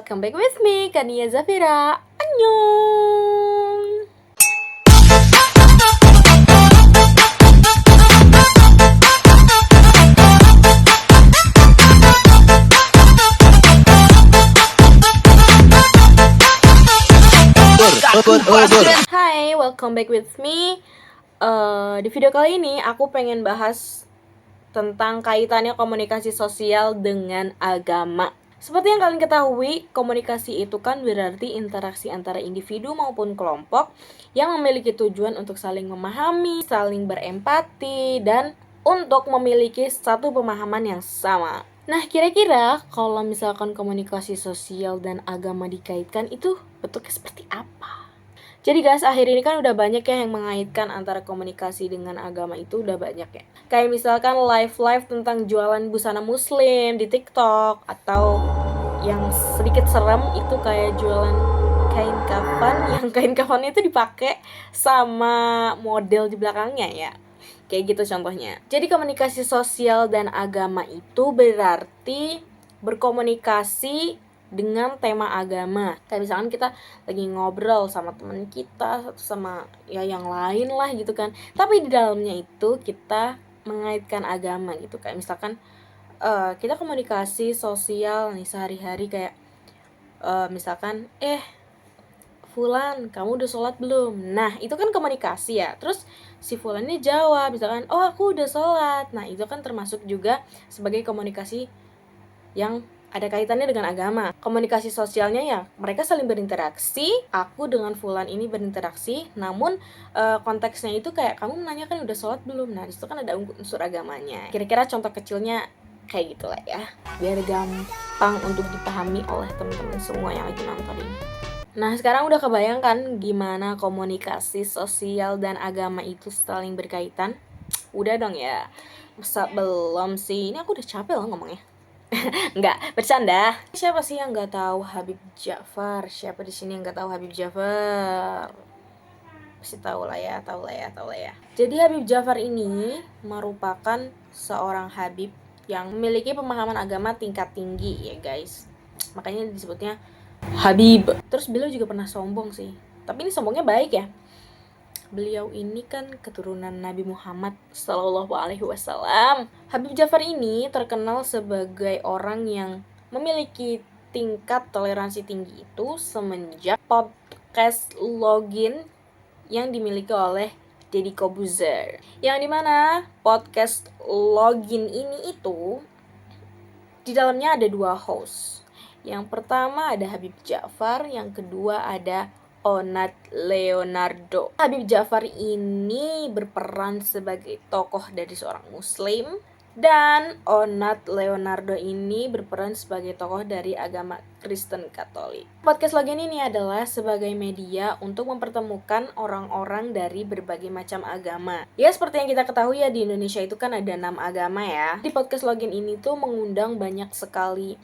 welcome back with me, Kania Zafira. Annyeong. Hai, welcome back with me. Di video kali ini aku pengen bahas tentang kaitannya komunikasi sosial dengan agama. Seperti yang kalian ketahui, komunikasi itu kan berarti interaksi antara individu maupun kelompok yang memiliki tujuan untuk saling memahami, saling berempati, dan untuk memiliki satu pemahaman yang sama. Nah, kira-kira kalau misalkan komunikasi sosial dan agama dikaitkan itu bentuknya seperti apa? Jadi guys, akhir ini kan udah banyak ya yang mengaitkan antara komunikasi dengan agama itu udah banyak ya. Kayak misalkan live tentang jualan busana muslim di TikTok, atau yang sedikit serem itu kayak jualan kain kafan yang kain kafannya itu dipakai sama model di belakangnya ya. Kayak gitu contohnya. Jadi komunikasi sosial dan agama itu berarti berkomunikasi dengan tema agama. Kayak misalkan kita lagi ngobrol sama teman kita atau sama ya yang lain lah gitu kan. Tapi di dalamnya itu kita mengaitkan agama gitu. Kayak misalkan kita komunikasi sosial nih sehari-hari kayak misalkan Fulan, kamu udah sholat belum? Nah, itu kan komunikasi ya. Terus si Fulan ini jawab, misalkan, oh aku udah sholat. Nah, itu kan termasuk juga sebagai komunikasi yang ada kaitannya dengan agama. Komunikasi sosialnya ya, mereka saling berinteraksi. Aku dengan Fulan ini berinteraksi, namun konteksnya itu kayak kamu menanyakan udah sholat belum? Nah, disitu kan ada unsur agamanya. Kira-kira contoh kecilnya kayak gitulah ya, biar gampang untuk dipahami oleh teman-teman semua yang lagi nonton ini. Nah, sekarang udah kebayangkan gimana komunikasi sosial dan agama itu saling berkaitan? Udah dong ya. Masa belum sih? Ini aku udah capek loh ngomongnya. Enggak, bercanda. Siapa sih yang nggak tahu Habib Ja'far? Siapa di sini yang nggak tahu Habib Ja'far? Pasti tahu lah ya. Jadi Habib Ja'far ini merupakan seorang habib yang memiliki pemahaman agama tingkat tinggi ya guys. Makanya disebutnya Habib. Terus beliau juga pernah sombong sih. Tapi ini sombongnya baik ya. Beliau ini kan keturunan Nabi Muhammad Sallallahu Alaihi Wasallam. Habib Ja'far ini terkenal sebagai orang yang memiliki tingkat toleransi tinggi itu semenjak podcast Login yang dimiliki oleh Deddy Corbuzier. Yang dimana podcast Login ini itu di dalamnya ada 2 host. Yang pertama ada Habib Ja'far, yang kedua ada Onat Leonardo. Habib Ja'far ini berperan sebagai tokoh dari seorang muslim, dan Onat Leonardo ini berperan sebagai tokoh dari agama Kristen Katolik. Podcast Login ini adalah sebagai media untuk mempertemukan orang-orang dari berbagai macam agama. Ya seperti yang kita ketahui ya, di Indonesia itu kan ada 6 agama ya. Di podcast Login ini tuh mengundang banyak sekali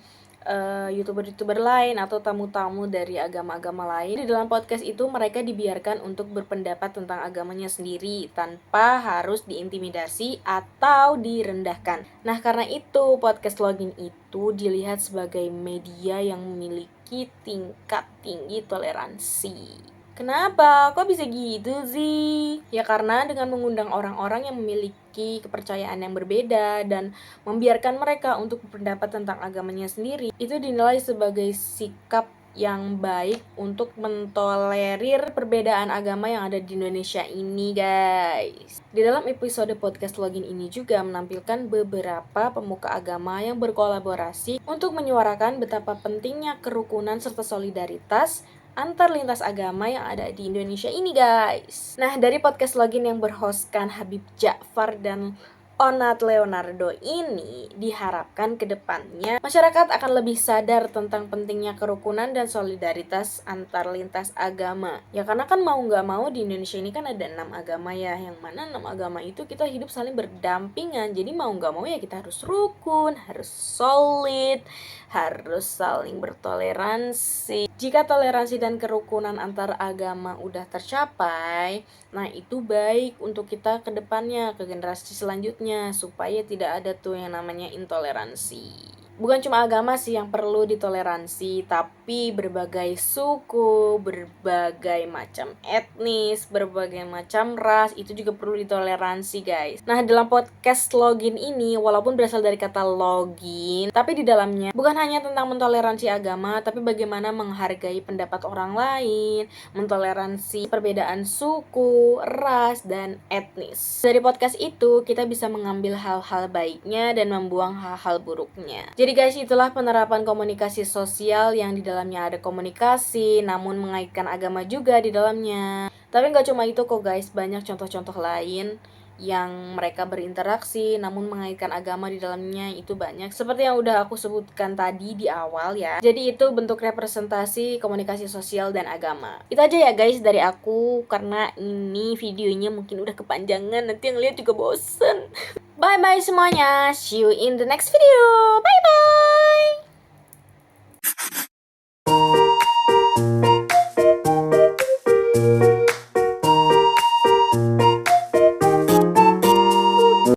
YouTuber lain atau tamu-tamu dari agama-agama lain. Di dalam podcast itu mereka dibiarkan untuk berpendapat tentang agamanya sendiri tanpa harus diintimidasi atau direndahkan. Nah, karena itu podcast Login itu dilihat sebagai media yang memiliki tingkat tinggi toleransi. Kenapa? Kok bisa gitu sih? Ya karena dengan mengundang orang-orang yang memiliki kepercayaan yang berbeda dan membiarkan mereka untuk berpendapat tentang agamanya sendiri, itu dinilai sebagai sikap yang baik untuk mentolerir perbedaan agama yang ada di Indonesia ini guys. Di dalam episode podcast Login ini juga menampilkan beberapa pemuka agama yang berkolaborasi untuk menyuarakan betapa pentingnya kerukunan serta solidaritas antar lintas agama yang ada di Indonesia ini guys. Nah, dari podcast Login yang berhostkan Habib Ja'far dan Onat Leonardo ini diharapkan ke depannya masyarakat akan lebih sadar tentang pentingnya kerukunan dan solidaritas antar lintas agama. Ya karena kan mau nggak mau di Indonesia ini kan ada 6 agama ya, yang mana 6 agama itu kita hidup saling berdampingan. Jadi mau nggak mau ya kita harus rukun, harus solid, harus saling bertoleransi. Jika toleransi dan kerukunan antar agama udah tercapai, nah itu baik untuk kita ke depannya, ke generasi selanjutnya, supaya tidak ada tuh yang namanya intoleransi. Bukan cuma agama sih yang perlu ditoleransi, tapi berbagai suku, berbagai macam etnis, berbagai macam ras itu juga perlu ditoleransi, guys. Nah, dalam podcast login ini walaupun berasal dari kata login, tapi di dalamnya bukan hanya tentang mentoleransi agama, tapi bagaimana menghargai pendapat orang lain, mentoleransi perbedaan suku, ras, dan etnis. Dari podcast itu kita bisa mengambil hal-hal baiknya dan membuang hal-hal buruknya. Jadi guys, itulah penerapan komunikasi sosial yang di dalamnya ada komunikasi, namun mengaitkan agama juga di dalamnya. Tapi nggak cuma itu kok guys, banyak contoh-contoh lain yang mereka berinteraksi namun mengaitkan agama di dalamnya itu banyak. Seperti yang udah aku sebutkan tadi di awal ya. Jadi itu bentuk representasi komunikasi sosial dan agama. Itu aja ya guys dari aku, karena ini videonya mungkin udah kepanjangan, nanti yang lihat juga bosen. Bye bye semuanya. See you in the next video. Bye bye.